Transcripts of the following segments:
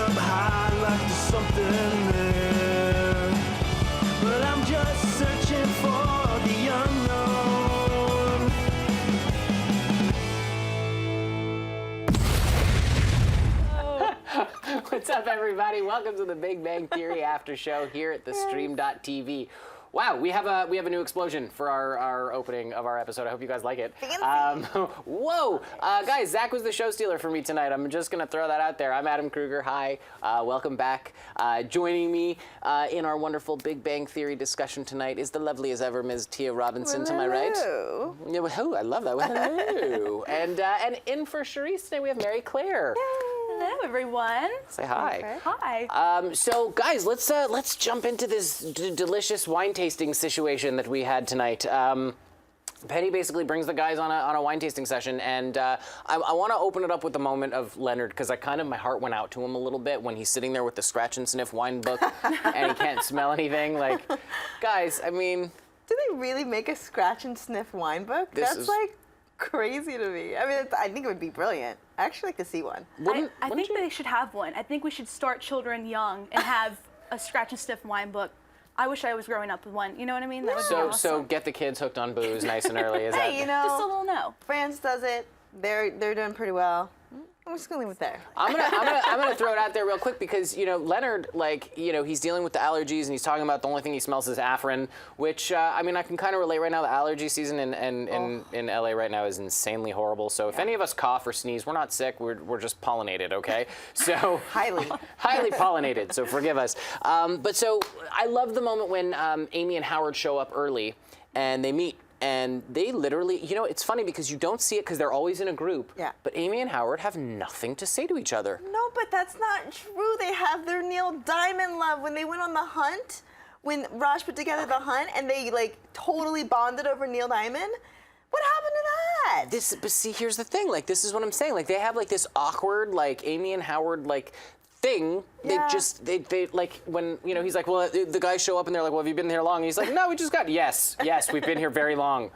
up high like there's something there. But I'm just searching for the unknown. What's up, everybody? Welcome to the Big Bang Theory After Show here at theStream.tv. Wow, we have a new explosion for our opening of our episode. I hope you guys like it. Whoa, guys, Zack was the show stealer for me tonight. I'm just gonna throw that out there. I'm Adam Kruger. Hi, welcome back. Joining me in our wonderful Big Bang Theory discussion tonight is the lovely as ever Ms. Tia Robinson. To my right. Hello. Yeah, well, I love that. Well, hello. and in for Cherise today we have Mary Claire. Hello, everyone. Say hi. Okay. Hi. So, guys, let's jump into this delicious wine tasting situation that we had tonight. Penny basically brings the guys on a wine tasting session, and I want to open it up with the moment of Leonard, because my heart went out to him a little bit when he's sitting there with the scratch and sniff wine book, and he can't smell anything. Like, guys, I mean, Do they really make a scratch and sniff wine book? That's like crazy to me. I mean, I think it would be brilliant. I actually like to see one. I think they should have one. I think we should start children young and have a scratch and sniff wine book. I wish I was growing up with one. You know what I mean? That would be awesome. So get the kids hooked on booze nice and early. Is that? Hey, you know, Just a little no. France does it. They're doing pretty well. I'm just gonna leave it there. I'm gonna throw it out there real quick because Leonard, he's dealing with the allergies and he's talking about the only thing he smells is Afrin, which I can kind of relate right now. The allergy season in LA right now is insanely horrible. So if any of us cough or sneeze, we're not sick. We're just pollinated, okay? So highly pollinated. So forgive us. But so I love the moment when Amy and Howard show up early and they meet. And they literally, it's funny because you don't see it because they're always in a group. Yeah. But Amy and Howard have nothing to say to each other. No, but that's not true. They have their Neil Diamond love when they went on the hunt. When Raj put together the hunt and they totally bonded over Neil Diamond. What happened to that? But see, here's the thing. This is what I'm saying. They have this awkward, Amy and Howard, thing. Yeah. They when he's like, well, the guys show up and they're like, well, have you been here long? And he's like, no, we just got yes, we've been here very long.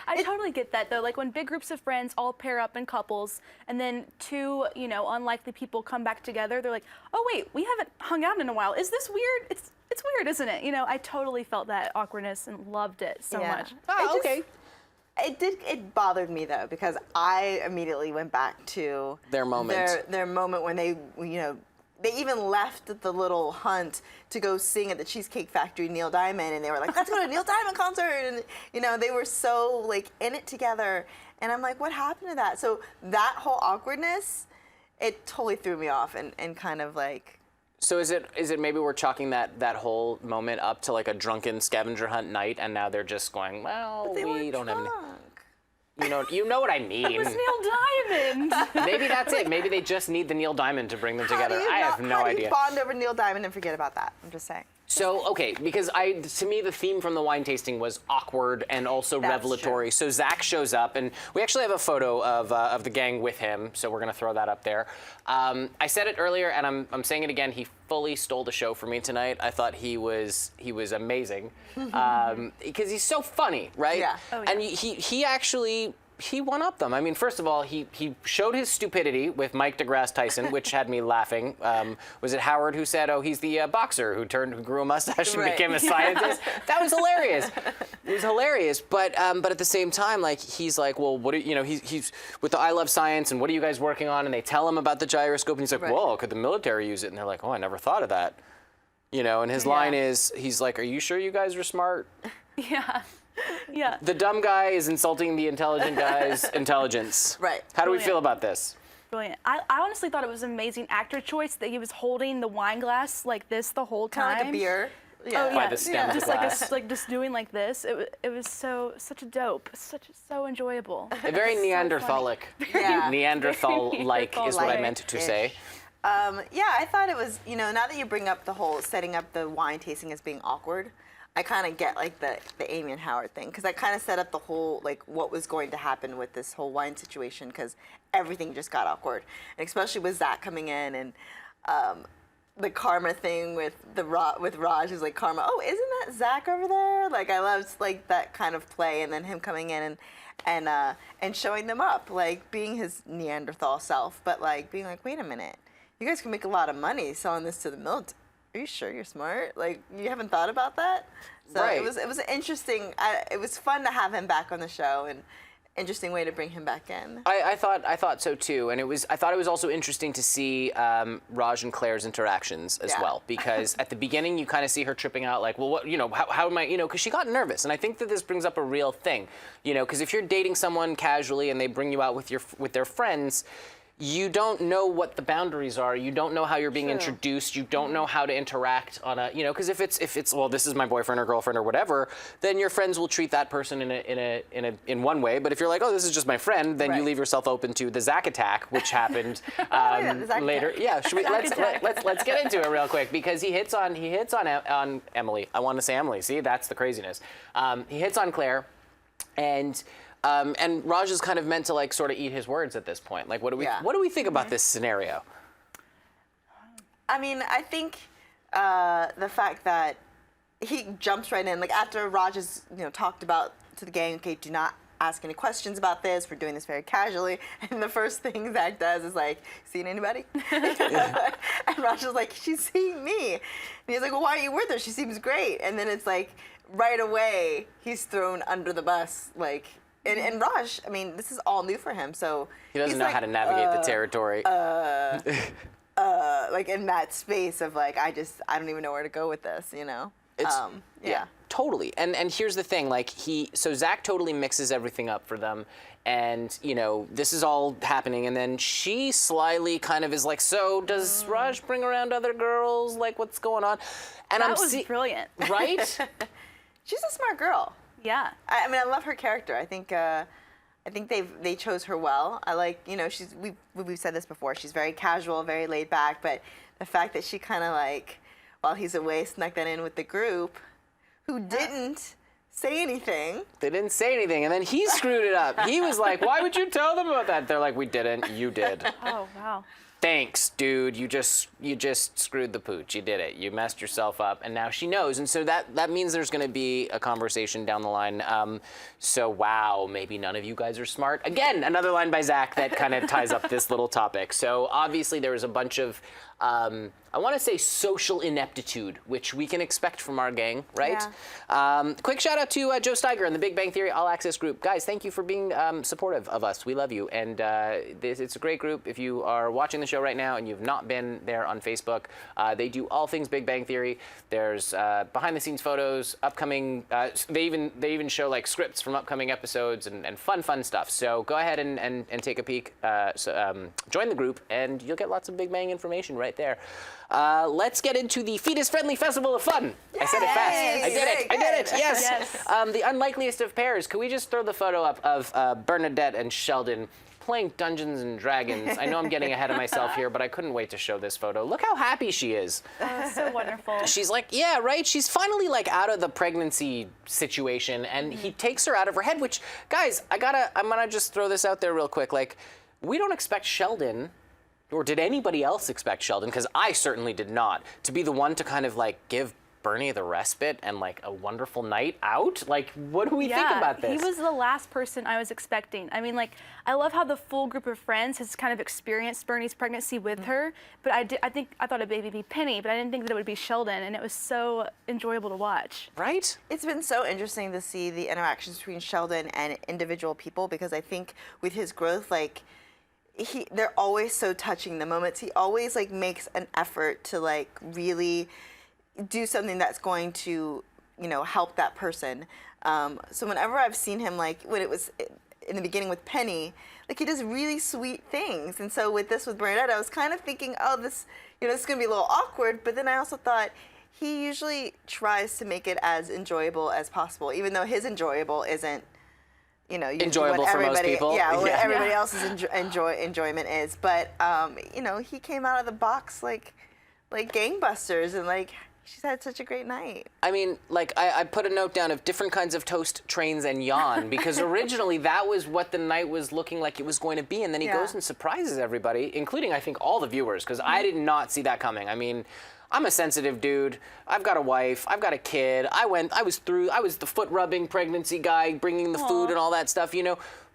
I totally get that though. Like when big groups of friends all pair up in couples, and then two unlikely people come back together, they're like, oh wait, we haven't hung out in a while. Is this weird? It's weird, isn't it? I totally felt that awkwardness and loved it so much. Oh, okay. It bothered me though because I immediately went back to their moment. Their moment when they they even left the little hunt to go sing at the Cheesecake Factory Neil Diamond, and they were like, let's go to a Neil Diamond concert, and they were so in it together, and I'm like, what happened to that? So that whole awkwardness, it totally threw me off and kind of So is it maybe we're chalking that whole moment up to a drunken scavenger hunt night, and now they're just going, well, we don't have any. You know what I mean. It was Neil Diamond. Maybe that's it. Maybe they just need the Neil Diamond to bring them together. I have no How idea. do you bond over Neil Diamond and forget about that? I'm just saying. So, okay, because to me, the theme from the wine tasting was awkward and also revelatory. True. So Zack shows up, and we actually have a photo of the gang with him, so we're going to throw that up there. I said it earlier, and I'm saying it again, he fully stole the show for me tonight. I thought he was amazing, because he's so funny, right? Yeah. Oh, yeah. And he actually... He one-upped them. I mean, first of all, he showed his stupidity with Mike deGrasse Tyson, which had me laughing. Was it Howard who said, "Oh, he's the boxer who grew a mustache and became a scientist"? That was hilarious. It was hilarious. But at the same time, he's like, well, what do he's with the I Love Science, and what are you guys working on? And they tell him about the gyroscope, and he's like, whoa, could the military use it? And they're like, oh, I never thought of that. And his line is, he's like, are you sure you guys are smart? Yeah. Yeah. The dumb guy is insulting the intelligent guy's intelligence. Right. How do we feel about this? Brilliant. I honestly thought it was an amazing actor choice that he was holding the wine glass like this the whole time. Kind of like a beer. Yeah. Oh, yeah. By the stem of the just glass. just doing like this. It was such a dope. So enjoyable. Very Neanderthalic. Yeah. Neanderthal-like is what I meant to say. Yeah, I thought it was, now that you bring up the whole setting up the wine tasting as being awkward, I kind of get the Amy and Howard thing, because I kind of set up the whole what was going to happen with this whole wine situation, because everything just got awkward, and especially with Zack coming in and the karma thing with Raj is karma. Oh, isn't that Zack over there? I loved that kind of play, and then him coming in and showing them up, being his Neanderthal self, but being wait a minute. you guys can make a lot of money selling this to the military. Are you sure you're smart? Like, you haven't thought about that? So Right. it was an interesting. It was fun to have him back on the show, and interesting way to bring him back in. I thought so too, and I thought it was also interesting to see Raj and Claire's interactions as Yeah. well, because at the beginning you kind of see her tripping out, like, well, what, how am I, because she got nervous, and I think that this brings up a real thing, because if you're dating someone casually and they bring you out with their friends, you don't know what the boundaries are. You don't know how you're being introduced. You don't know how to interact on a, because if it's well, this is my boyfriend or girlfriend or whatever, then your friends will treat that person in one way. But if you're like, oh, this is just my friend, then you leave yourself open to the Zack attack, which happened the Zack later. attack. Yeah, should we, let's get into it real quick, because he hits on Emily. I want to say Emily. See, that's the craziness. He hits on Claire, and Raj is kind of meant to like sort of eat his words at this point. Like, what do we think about this scenario? I mean, I think the fact that he jumps right in, like after Raj has talked about to the gang, okay, do not ask any questions about this. We're doing this very casually. And the first thing Zack does is like, seen anybody? And Raj is like, she's seeing me. And he's like, well, why are you with her? She seems great. And then it's like, right away, he's thrown under the bus, like. And Raj, I mean, this is all new for him, so He doesn't know how to navigate the territory. like in that space of like, I don't even know where to go with this, It's, yeah. Totally. And here's the thing, like so Zack totally mixes everything up for them, and this is all happening, and then she slyly kind of is like, so does Raj bring around other girls? Like, what's going on? And That was brilliant. Right? She's a smart girl. Yeah. I mean, I love her character. I think they chose her well. I like, we've said this before. She's very casual, very laid back, but the fact that she kind of like, while he's away, snuck that in with the group, who didn't say anything. They didn't say anything, and then he screwed it up. He was like, why would you tell them about that? They're like, we didn't. You did. Oh, wow. Thanks, dude. You just screwed the pooch. You did it. You messed yourself up, and now she knows. And so that means there's going to be a conversation down the line. So wow, maybe none of you guys are smart. Again, another line by Zack that kind of ties up this little topic. So obviously there was a bunch of I want to say social ineptitude, which we can expect from our gang, right? Yeah. Quick shout out to Joe Steiger and the Big Bang Theory All Access group. Guys, thank you for being supportive of us. We love you. And it's a great group. If you are watching the show right now and you've not been there on Facebook, they do all things Big Bang Theory. There's behind the scenes photos, upcoming, they even show like scripts from upcoming episodes and fun stuff. So go ahead and take a peek. Join the group and you'll get lots of Big Bang information right there. Let's get into the Fetus-Friendly Festival of Fun. I said it fast. I did it. Yes. Yes. The unlikeliest of pairs. Could we just throw the photo up of Bernadette and Sheldon playing Dungeons and Dragons? I know I'm getting ahead of myself here, but I couldn't wait to show this photo. Look how happy she is. Oh, so wonderful. She's like, yeah, right? She's finally like out of the pregnancy situation, and he takes her out of her head, which, guys, I'm gonna just throw this out there real quick. Like, we don't expect Sheldon, or did anybody else expect Sheldon, because I certainly did not, to be the one to kind of like give Bernie the respite and like a wonderful night out? Like, what do we think about this? He was the last person I was expecting. I mean, like, I love how the full group of friends has kind of experienced Bernie's pregnancy with her, but I thought a baby would be Penny, but I didn't think that it would be Sheldon, and it was so enjoyable to watch. Right? It's been so interesting to see the interactions between Sheldon and individual people, because I think with his growth, like, they're always so touching. The moments he always like makes an effort to like really do something that's going to help that person. So whenever I've seen him, like when it was in the beginning with Penny, like he does really sweet things. And so with Bernadette, I was kind of thinking, oh, this is gonna be a little awkward. But then I also thought he usually tries to make it as enjoyable as possible, even though his enjoyable isn't Enjoyable for most people. Yeah, what everybody else's enjoyment is. But he came out of the box like gangbusters, and like she's had such a great night. I mean, like, I put a note down of different kinds of toast, trains, and yawn, because originally that was what the night was looking like it was going to be, and then he goes and surprises everybody, including, I think, all the viewers, because I did not see that coming. I mean, I'm a sensitive dude. I've got a wife. I've got a kid. I was the foot rubbing pregnancy guy, bringing the food and all that stuff,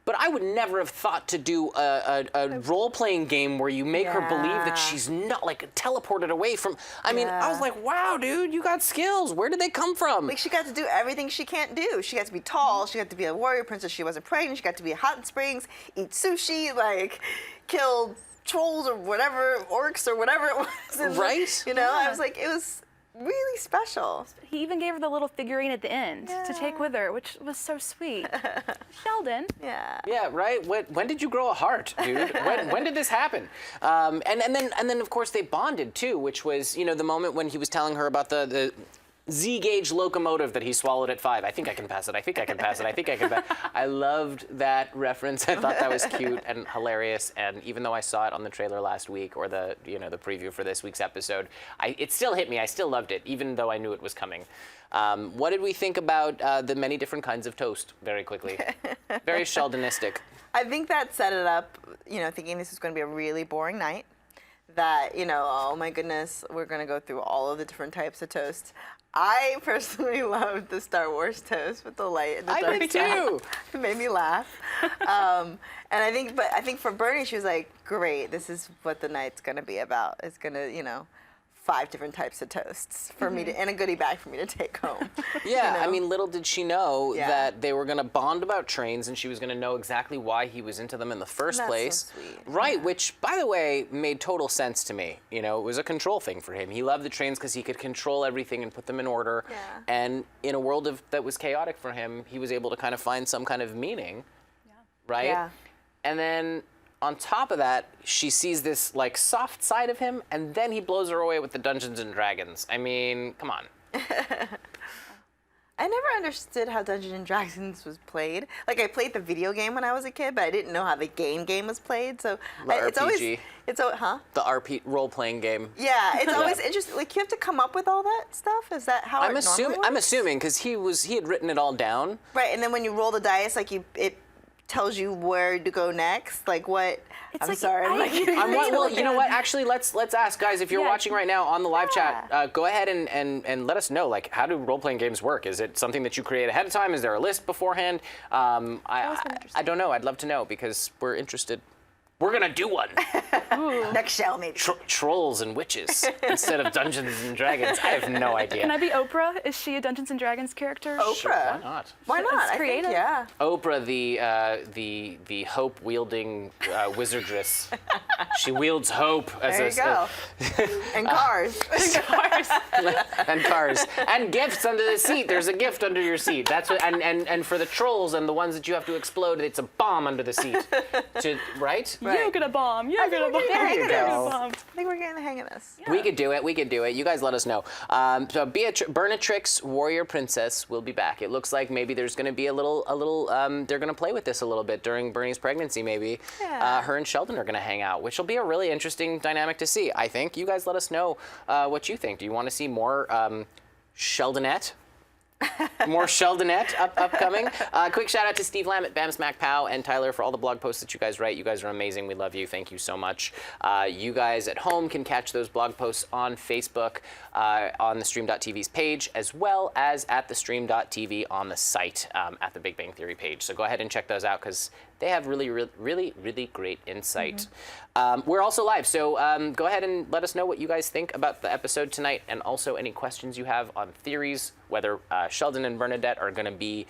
But I would never have thought to do a role-playing game where you make her believe that she's not, like, teleported away from... I mean, I was like, wow, dude, you got skills. Where did they come from? Like, she got to do everything she can't do. She got to be tall. She got to be a warrior princess. She wasn't pregnant. She got to be hot springs, eat sushi, like, kill trolls or whatever, orcs or whatever it was. And, right? You know, I was like, it was really special. He even gave her the little figurine at the end to take with her, which was so sweet. Sheldon. Yeah. Yeah, right. When did you grow a heart, dude? when did this happen? And then of course they bonded too, which was, you know, the moment when he was telling her about the Z-gauge locomotive that he swallowed at 5. I think I can pass it. I think I can pass it. I think I can pass it. I loved that reference. I thought that was cute and hilarious. And even though I saw it on the trailer last week or the preview for this week's episode, it still hit me. I still loved it, even though I knew it was coming. What did we think about the many different kinds of toast? Very quickly. Very Sheldonistic. I think that set it up, you know, thinking this was going to be a really boring night. That, you know, oh my goodness, we're going to go through all of the different types of toast. I personally loved the Star Wars toast with the light and the dark. I did too. It made me laugh. And I think for Bernie, she was like, great, this is what the night's going to be about. It's going to, you know, 5 different types of toasts for me to, and a goodie bag for me to take home. Yeah, you know? I mean, little did she know that they were going to bond about trains, and she was going to know exactly why he was into them in the first That's place. so sweet. Right, which, by the way, made total sense to me. You know, it was a control thing for him. He loved the trains because he could control everything and put them in order. Yeah. And in a world that was chaotic for him, he was able to kind of find some kind of meaning. Yeah. Right? Yeah. And then on top of that, she sees this like soft side of him, and then he blows her away with the Dungeons and Dragons. I mean, come on. I never understood how Dungeons and Dragons was played. Like, I played the video game when I was a kid, but I didn't know how the game was played. So it's RPG. Huh? The RP role-playing game. Yeah, it's always interesting. Like, you have to come up with all that stuff. Is that how it normally works? I'm assuming because he had written it all down. Right, and then when you roll the dice, like it tells you where to go next. Like what? I'm like, sorry. Well, you know what? Actually, let's ask guys if you're watching right now on the live chat. Go ahead and let us know. Like, how do role-playing games work? Is it something that you create ahead of time? Is there a list beforehand? I don't know. I'd love to know because we're interested. We're gonna do one. Next show, maybe. Trolls and witches instead of Dungeons and Dragons. I have no idea. Can I be Oprah? Is she a Dungeons and Dragons character? Oprah. Sure, why not? Why not? It's I creative. think, yeah. Oprah, the hope-wielding wizardress. She wields hope as There you go. And cars. and cars and gifts under the seat. There's a gift under your seat. That's what. And for the trolls and the ones that you have to explode, it's a bomb under the seat. Right. You're gonna bomb. You're gonna bomb. There you You're go. gonna bomb. I think we're getting the hang of this. We could do it. We could do it. You guys let us know. So Bernatrix, Warrior Princess, will be back. It looks like maybe there's going to be a little. They're going to play with this a little bit during Bernie's pregnancy. Maybe her and Sheldon are going to hang out, which will be a really interesting dynamic to see. I think. You guys let us know what you think. Do you want to see more Sheldonette? More Sheldonette upcoming. Quick shout out to Steve Lamb at Bam Smack Pow and Tyler for all the blog posts that you guys write. You guys are amazing. We love you. Thank you so much. You guys at home can catch those blog posts on Facebook on theStream.tv's page, as well as at theStream.tv on the site at the Big Bang Theory page. So go ahead and check those out because they have really great insight. We're also live, so go ahead and let us know what you guys think about the episode tonight, and also any questions you have on theories, whether Sheldon and Bernadette are going to be,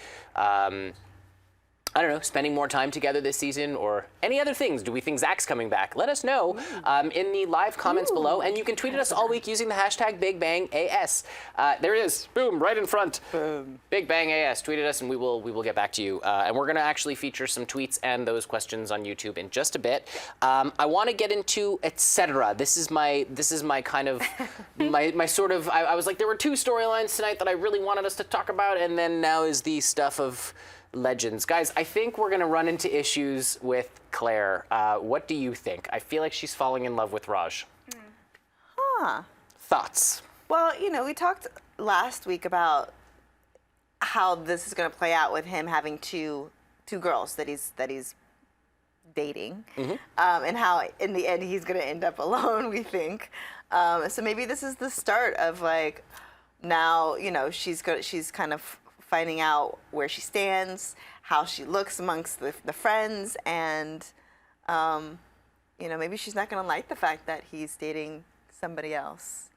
I don't know, spending more time together this season, or any other things. Do we think Zack's coming back? Let us know in the live comments below, and you can tweet at us all week using the hashtag BigBangAS. There it is, boom, right in front. Boom. BigBangAS. Tweet at us, and we will get back to you. And we're going to actually feature some tweets and those questions on YouTube in just a bit. I want to get into etc. This is my kind of my sort of. I was like, there were 2 storylines tonight that I really wanted us to talk about, and then now is the stuff of legends. Guys, I think we're going to run into issues with Claire. What do you think? I feel like she's falling in love with Raj. Thoughts? Well, you know, we talked last week about how this is going to play out with him having two girls that he's dating, and how in the end he's going to end up alone. We think. So maybe this is the start of like, now, you know, she's kind of finding out where she stands, how she looks amongst the friends, and you know, maybe she's not going to like the fact that he's dating somebody else.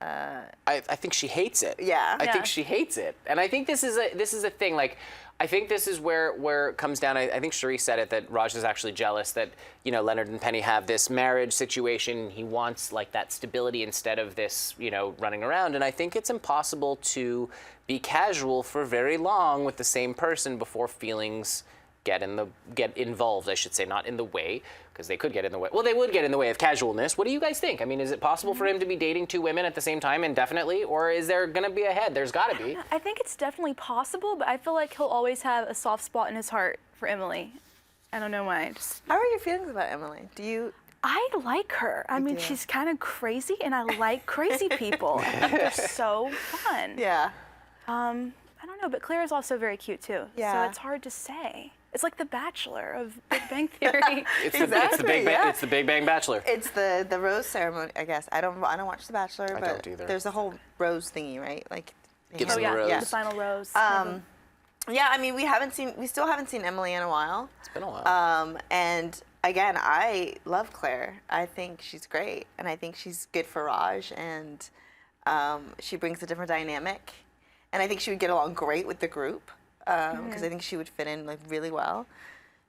I think she hates it. Yeah. I Yeah. think she hates it, and I think this is a thing. Like, I think this is where it comes down. I think Cherise said it, that Raj is actually jealous that, you know, Leonard and Penny have this marriage situation. He wants like that stability instead of this, you know, running around. And I think it's impossible to be casual for very long with the same person before feelings get involved, I should say, not in the way, because they could get in the way. Well, they would get in the way of casualness. What do you guys think? I mean, is it possible for him to be dating two women at the same time indefinitely, or is there going to be a head? There's got to be. I think it's definitely possible, but I feel like he'll always have a soft spot in his heart for Emily. I don't know why. How are your feelings about Emily? Do you? I like her. I mean, do. she's kind of crazy, and I like crazy people. I think they're so fun. Yeah. I don't know, but Claire is also very cute too. Yeah. So it's hard to say. It's like The Bachelor of Big Bang Theory. It's Exactly, the Big Bang. yeah. It's the Big Bang Bachelor. It's the rose ceremony, I guess. I don't watch The Bachelor, I but don't either. there's a whole rose thingy, right? Like. Gives Oh them yeah, the rose. the final rose. Yeah, I mean, we still haven't seen Emily in a while. It's been a while. And again, I love Claire. I think she's great, and I think she's good for Raj, and she brings a different dynamic, and I think she would get along great with the group because I think she would fit in like really well.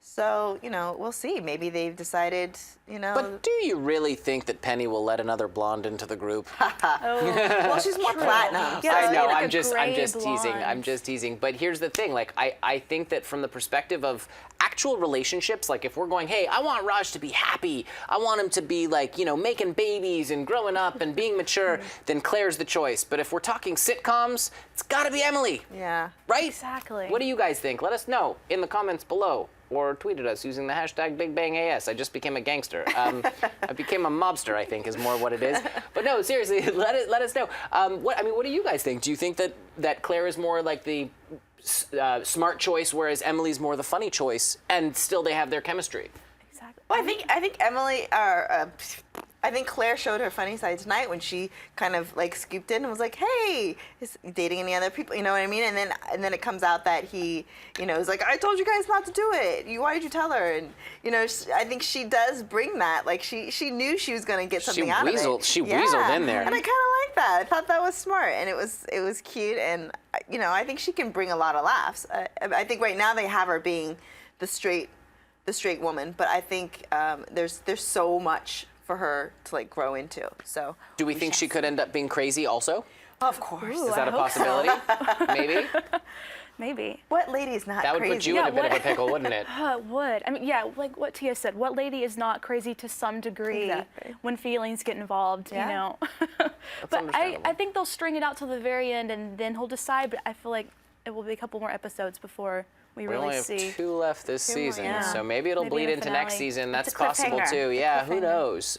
So, you know, we'll see. Maybe they've decided, you know. But do you really think that Penny will let another blonde into the group? Well, she's more platinum. Yeah, so- I know. like I'm a just gray teasing. I'm blonde. just teasing. But here's the thing. Like, I think that from the perspective of actual relationships, like if we're going, hey, I want Raj to be happy. I want him to be like, you know, making babies and growing up and being mature. Then Claire's the choice. But if we're talking sitcoms, it's got to be Emily. Yeah. Right? Exactly. What do you guys think? Let us know in the comments below. Or tweet at us using the hashtag BigBangAS. I just became a gangster. I became a mobster, I think, is more what it is. But no, seriously, let us know. What do you guys think? Do you think that Claire is more like the smart choice, whereas Emily's more the funny choice, and still they have their chemistry? Exactly. Well, I think Emily, I think Claire showed her funny side tonight when she kind of like scooped in and was like, "Hey, is he dating any other people?" You know what I mean? And then it comes out that he, you know, is like, "I told you guys not to do it. Why did you tell her?" And you know, I think she does bring that. Like she knew she was going to get something out of it. She weaseled in there. And I kind of like that. I thought that was smart, and it was cute. And you know, I think she can bring a lot of laughs. I think right now they have her being the straight woman, but I think there's so much for her to like grow into. So Do we think she could end up being crazy also? of course. Ooh, Is that I a hope so. possibility? Maybe. Maybe. What lady's not That would crazy? put you in a bit of a what- pickle, wouldn't it? It would. I mean, yeah, like what Tia said, what lady is not crazy to some degree Exactly. when feelings get involved, Yeah. you know? But understandable. I think they'll string it out till the very end and then he'll decide, but I feel like it will be a couple more episodes before we We really only have see. 2 left this more, season, yeah. so maybe it'll Maybe bleed in the into next finale. season. That's a possible cliffhanger. too. It's a Yeah, who cliffhanger. knows?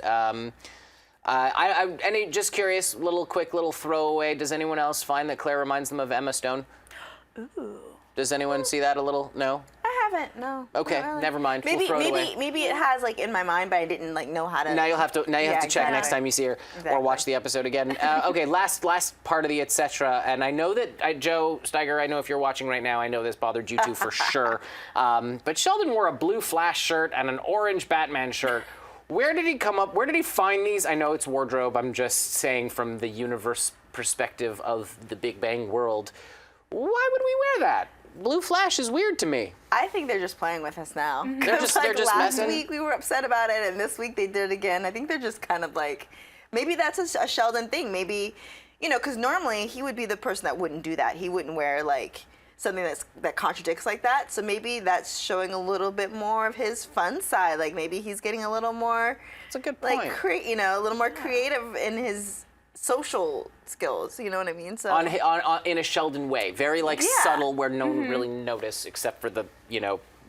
Just curious, quick little throwaway. Does anyone else find that Claire reminds them of Emma Stone? Ooh. Does anyone see that a little? No. I haven't. No. Okay, not really. never mind. We'll Maybe throw it away. maybe it has like in my mind, but I didn't like know how to. Now you'll have to check next exactly. time you see her or Exactly. watch the episode again. Okay, last part of the etc. And I know that Joe Steiger, I know if you're watching right now, I know this bothered you too for sure. But Sheldon wore a blue Flash shirt and an orange Batman shirt. Where did he come up? Where did he find these? I know it's wardrobe. I'm just saying from the universe perspective of the Big Bang world. Why would we wear that? Blue Flash is weird to me. I think they're just playing with us now. They're just last messing? week we were upset about it, and this week they did it again. I think they're just kind of like, maybe that's a Sheldon thing. Maybe, you know, because normally he would be the person that wouldn't do that. He wouldn't wear like something that contradicts like that. So maybe that's showing a little bit more of his fun side. Like maybe he's getting a little more. That's a good Like point. a little more creative in his social skills. You know what I mean? So On in a Sheldon way, very like Yeah. subtle, where no one really notice except for the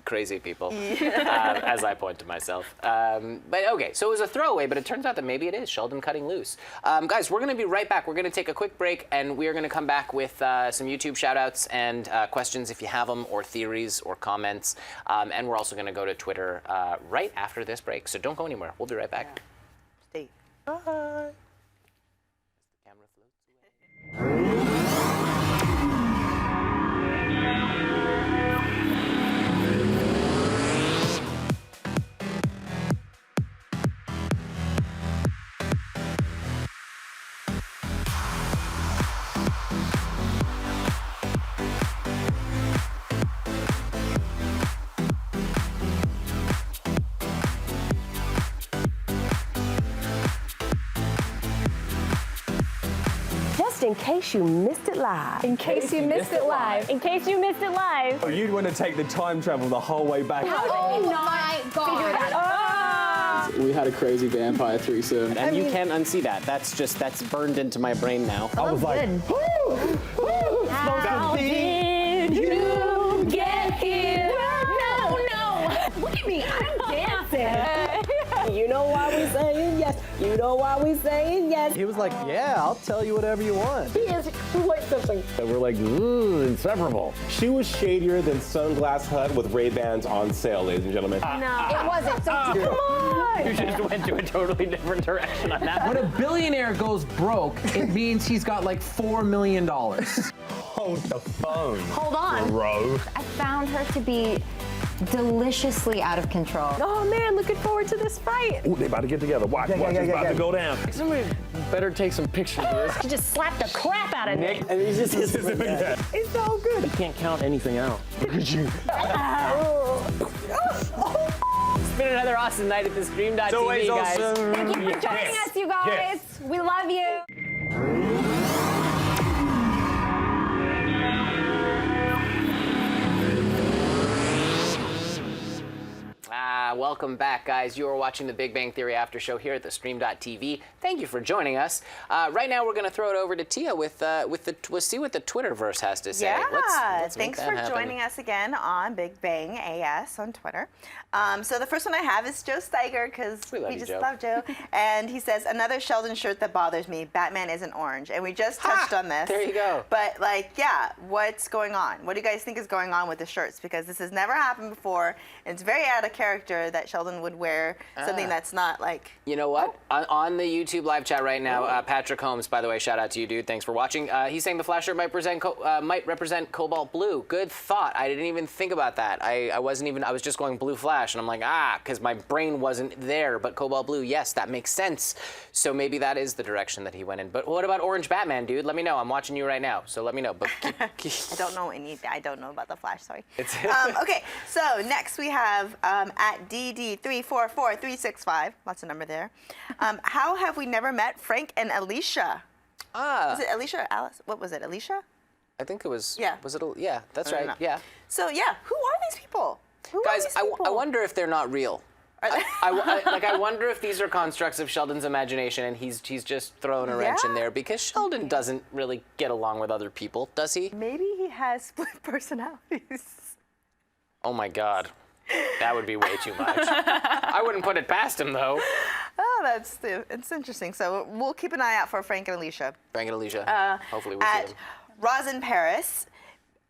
crazy people, as I point to myself. But okay, so it was a throwaway, but it turns out that maybe it is Sheldon cutting loose. Guys, we're going to be right back. We're going to take a quick break, and we are going to come back with some YouTube shout-outs and questions if you have them, or theories or comments. And we're also going to go to Twitter right after this break, so don't go anywhere. We'll be right back. stay. Bye. Camera floats away. Just in case you missed it live. In case you missed it live. In case you missed it live. Oh, you'd want to take the time travel the whole way back. Oh my God. We had a crazy vampire threesome, and you can't unsee that. That's burned into my brain now. I was like, How did you get here? No. Look at me, I'm dancing. You know why we saying yes. You know why we saying yes. He was like, yeah, I'll tell you whatever you want. He is quite something. and we're like, inseparable. She was shadier than Sunglass Hut with Ray-Bans on sale, ladies and gentlemen. No, it wasn't. So come on. You just went to a totally different direction on that. When a billionaire goes broke, it means he's got like $4 million. Hold the phone. Hold on. Bro. I found her to be deliciously out of control. Oh man, looking forward to this fight. Ooh, they about to get together. Watch, it's about to go down. Somebody better take some pictures of this. She just slapped the crap out of Nick. And he's just It's so good. You can't count anything out. Look at you. It's been another awesome night at theStream.tv, always guys. awesome. Thank you for joining us, you guys. We love you. Welcome back, guys. You are watching the Big Bang Theory After Show here at theStream.tv. Thank you for joining us. Right now, we're going to throw it over to Tia we'll see what the Twitterverse has to say. Yeah, Let's make thanks that for happen. joining us again on Big Bang AS on Twitter. So the first one I have is Joe Steiger, because We love we you, just Joe. love Joe. And he says, another Sheldon shirt that bothers me, Batman isn't orange. And we just touched on this. There you go. But like, yeah, what's going on? What do you guys think is going on with the shirts? Because this has never happened before. It's very out of character that Sheldon would wear something that's not like... You know what? On the YouTube live chat right now, Patrick Holmes, by the way, shout out to you, dude. Thanks for watching. He's saying the Flash shirt might represent cobalt blue. Good thought. I didn't even think about that. I was just going blue Flash, and I'm like, because my brain wasn't there. But cobalt blue, yes, that makes sense. So maybe that is the direction that he went in. But what about orange Batman, dude? Let me know. I'm watching you right now, so let me know. But I don't know about the Flash, sorry. Okay, so next we have at DD344365, lots of number there. How have we never met Frank and Alicia? Was it Alicia or Alice? What was it, Alicia? I think it was. Yeah. Was it? Yeah, that's right. know. Yeah. So yeah, who are these people? Who Guys, are these people? I wonder if they're not real. I wonder if these are constructs of Sheldon's imagination, and he's just throwing a wrench in there, because Sheldon doesn't really get along with other people, does he? Maybe he has split personalities. Oh my God, that would be way too much. I wouldn't put it past him though. Oh, it's interesting. So we'll keep an eye out for Frank and Alicia. Frank and Alicia. Hopefully we'll see At them. Rosin Paris,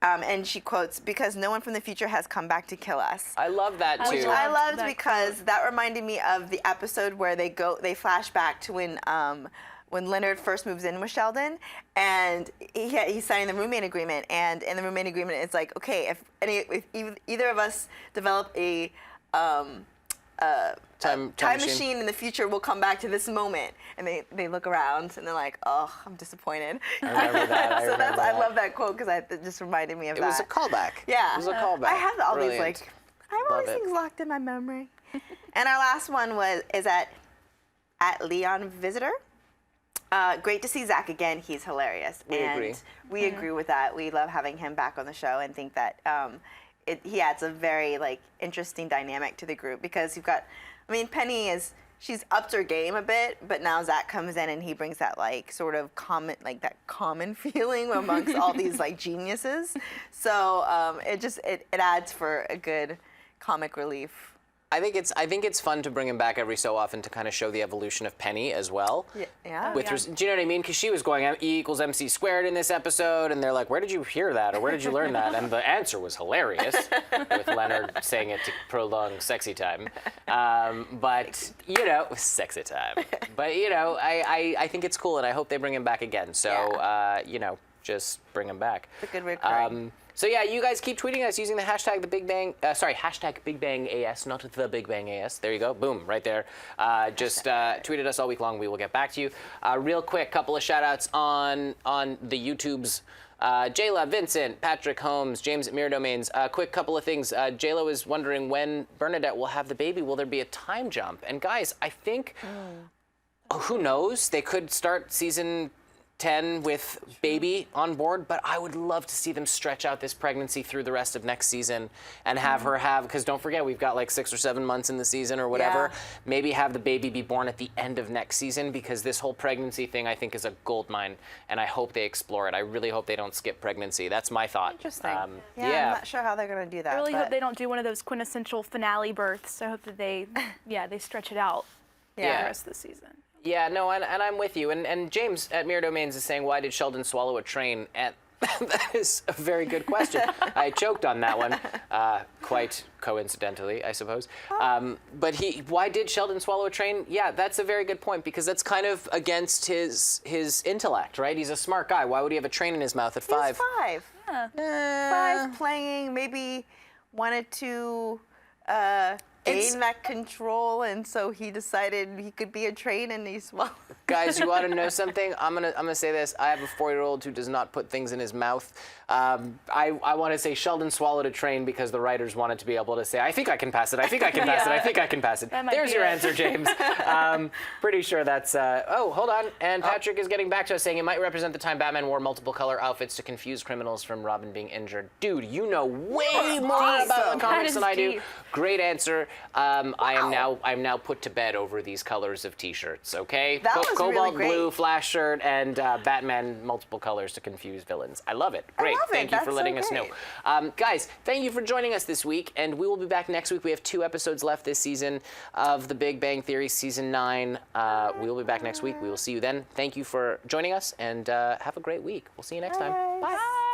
and she quotes, "Because no one from the future has come back to kill us." I love that too. Which I loved that because that reminded me of the episode where they flash back to when Leonard first moves in with Sheldon, and he's signing the roommate agreement, and in the roommate agreement it's like, okay, if either of us develop a time machine in the future, we'll come back to this moment. And they look around and they're like, oh, I'm disappointed. I remember that. I love that quote because it just reminded me of that. It was a callback. Yeah. It was a callback. I have all Brilliant. these like, I have all Love these it. things locked in my memory. And our last one is at Leon Visitor. Great to see Zack again. He's hilarious. We agree. We agree with that. We love having him back on the show and think that he adds a very interesting dynamic to the group, because you've got, Penny she's upped her game a bit, but now Zack comes in and he brings that sort of common feeling amongst all these geniuses. So it adds for a good comic relief. I think it's fun to bring him back every so often to kind of show the evolution of Penny as well. Yeah. Do you know what I mean? Because she was going E = MC squared in this episode, and they're like, "Where did you hear that, or where did you learn that?" And the answer was hilarious, with Leonard saying it to prolong sexy time. But sexy time. But I think it's cool, and I hope they bring him back again. So just bring him back. It's a good recurring. So yeah, you guys keep tweeting us using the hashtag hashtag Big Bang AS, not the Big Bang AS. There you go, boom, right there. Just tweet at us all week long. We will get back to you. Real quick, couple of shout outs on the YouTubes. Jayla, Vincent, Patrick Holmes, James at Mirror Domains. Quick couple of things. Jayla is wondering when Bernadette will have the baby. Will there be a time jump? And guys, I think, who knows? They could start season 10 with baby on board, but I would love to see them stretch out this pregnancy through the rest of next season and have her have, because don't forget, we've got like 6 or 7 months in the season or whatever. Yeah. Maybe have the baby be born at the end of next season, because this whole pregnancy thing I think is a gold mine, and I hope they explore it. I really hope they don't skip pregnancy. That's my thought. Interesting. Yeah. I'm not sure how they're going to do that. I really but hope they don't do one of those quintessential finale births. I hope that they stretch it out for the rest of the season. Yeah, no, and I'm with you. And James at Mirror Domains is saying, why did Sheldon swallow a train? And that is a very good question. I choked on that one, quite coincidentally, I suppose. But why did Sheldon swallow a train? Yeah, that's a very good point, because that's kind of against his intellect, right? He's a smart guy. Why would he have a train in his mouth at 5? He's 5. Yeah. 5 playing, maybe wanted to gain that control, and so he decided he could be a train, and he swallowed. Guys, you want to know something? I'm gonna say this. I have a 4-year-old who does not put things in his mouth. I want to say Sheldon swallowed a train because the writers wanted to be able to say, I think I can pass it. I think I can pass it. I think I can pass it. There's your answer, James. Pretty sure that's. Oh, hold on. And Patrick is getting back to us saying it might represent the time Batman wore multiple color outfits to confuse criminals from Robin being injured. Dude, you know way more about the comics than I do. Great answer. I'm now put to bed over these colors of T-shirts. Okay. That was Cobalt really great. blue flash shirt and Batman multiple colors to confuse villains. I love it. Great. Thank you for letting us know. Guys, thank you for joining us this week, and we will be back next week. We have 2 episodes left this season of The Big Bang Theory season 9. We will be back next week. We will see you then. Thank you for joining us, and have a great week. We'll see you next time. Bye.